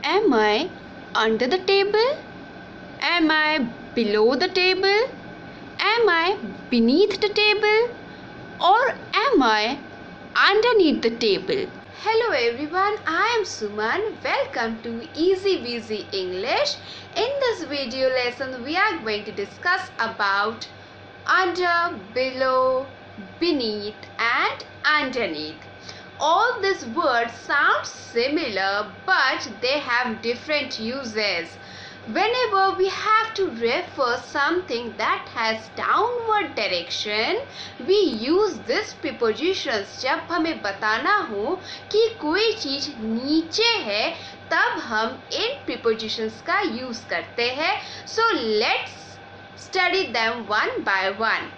Am I under the table? Am I below the table? Am I beneath the table? Or am I underneath the table? Hello everyone, I am Suman. Welcome to Easy Weasy English. In this video lesson, we are going to discuss about under, below, beneath and underneath. All these words sound similar, but they have different uses. Whenever we have to refer something that has downward direction, we use this prepositions. जब हमें बताना हो कि कोई चीज नीचे है, तब हम इन prepositions का use करते हैं. So let's study them one by one.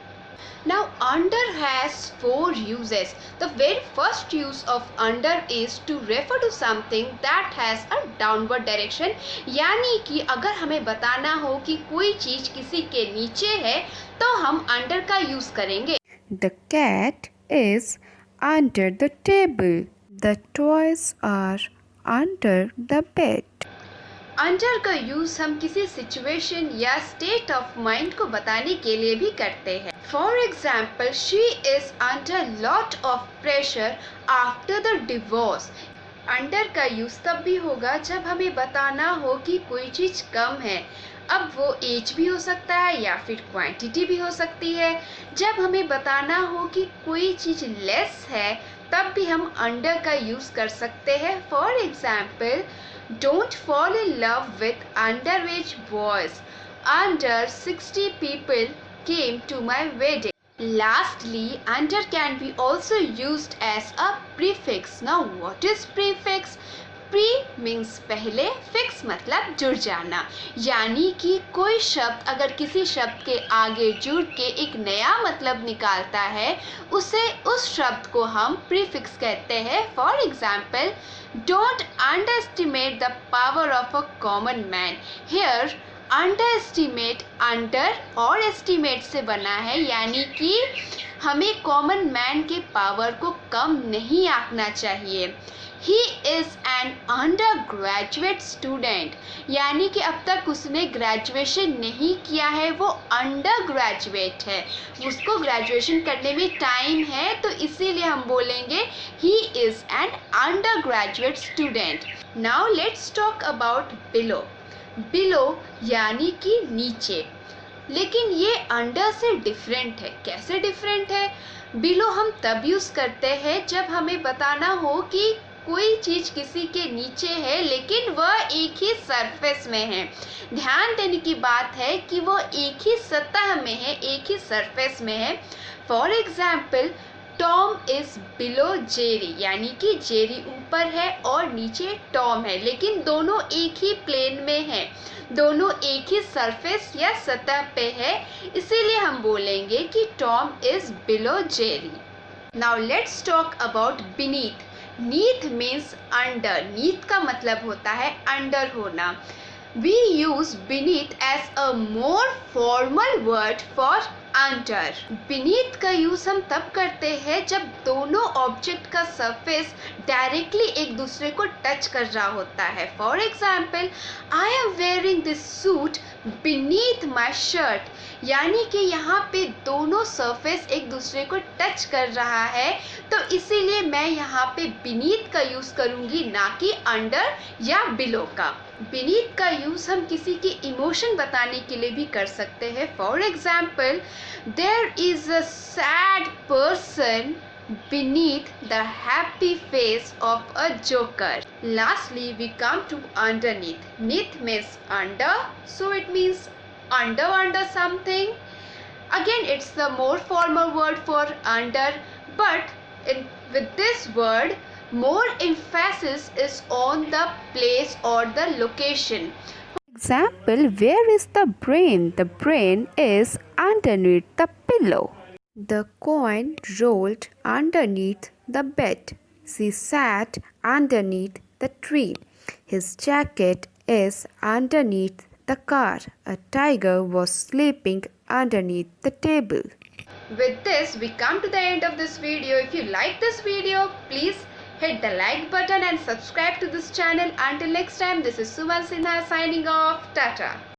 Now under has four uses. The very first use of under is to refer to something that has a downward direction. यानी कि अगर हमें बताना हो कि कोई चीज किसी के नीचे है, तो हम under का use करेंगे. The cat is under the table. The toys are under the bed. Under का यूज हम किसी सिचुएशन या स्टेट ऑफ माइंड को बताने के लिए भी करते हैं. For example, she is under lot of pressure after the divorce. Under का यूज तब भी होगा जब हमें बताना हो कि कोई चीज कम है. अब वो एज भी हो सकता है या फिर क्वांटिटी भी हो सकती है. जब हमें बताना हो कि कोई चीज लेस है, तब भी हम अंडर का यूज कर सकते हैं. For example, don't fall in love with underage boys. Under 60 people came to my wedding. Lastly, under can be also used as a prefix. Now what is prefix? Pre means पहले, fix मतलब जुड़ जाना. यानी कि कोई शब्द अगर किसी शब्द के आगे जुड़ के एक नया मतलब निकालता है, उसे उस शब्द को हम prefix कहते हैं. For example, don't underestimate the power of a common man. Here underestimate under और estimate से बना है, यानी कि हमें कॉमन मैन के पावर को कम नहीं आंकना चाहिए. He is an undergraduate student. यानी कि अब तक उसने ग्रेजुएशन नहीं किया है, वो अंडर ग्रेजुएट है, उसको ग्रेजुएशन करने में टाइम है, तो इसीलिए हम बोलेंगे he is an undergraduate student. Now let's talk about below. Below यानी कि नीचे, लेकिन ये अंडर से डिफरेंट है. कैसे डिफरेंट है? बिलो हम तब यूज करते हैं जब हमें बताना हो कि कोई चीज किसी के नीचे है, लेकिन वह एक ही सरफेस में है. ध्यान देने की बात है कि वो एक ही सतह में है, एक ही सरफेस में है. For example, Tom is below Jerry. यानी कि जेरी ऊपर है और नीचे टॉम है, लेकिन दोनों एक ही प्लेन में है, दोनों एक ही सरफेस या सतह पे है, इसीलिए हम बोलेंगे कि Tom is below Jerry. Now let's talk about beneath. Neath means under. Neath का मतलब होता है अंडर होना. We use beneath as a more formal word for under. Beneath का यूज हम तब करते हैं जब दोनों ऑब्जेक्ट का सरफेस डायरेक्टली एक दूसरे को टच कर रहा होता है. For example, I am wearing this suit beneath my shirt. यानी कि यहाँ पे दोनों सरफेस एक दूसरे को टच कर रहा है, तो इसीलिए मैं यहाँ पे beneath का यूज करूँगी, ना कि under या below का. beneath का यूज हम किसी की इमोशन बताने के लिए भी कर सकते हैं. For example, there is a sad person beneath the happy face of a joker. Lastly, we come to underneath. Neath means under, so it means under something. Again, it's the more formal word for under, but with this word, more emphasis is on the place or the location. Example, where is the brain? The brain is underneath the pillow. The coin rolled underneath the bed. She sat underneath the tree. His jacket is underneath the car. A tiger was sleeping underneath the table. With this, we come to the end of this video. If you like this video, please Hit the like button and subscribe to this channel. Until next time, this is Suman Sinha signing off. Tata.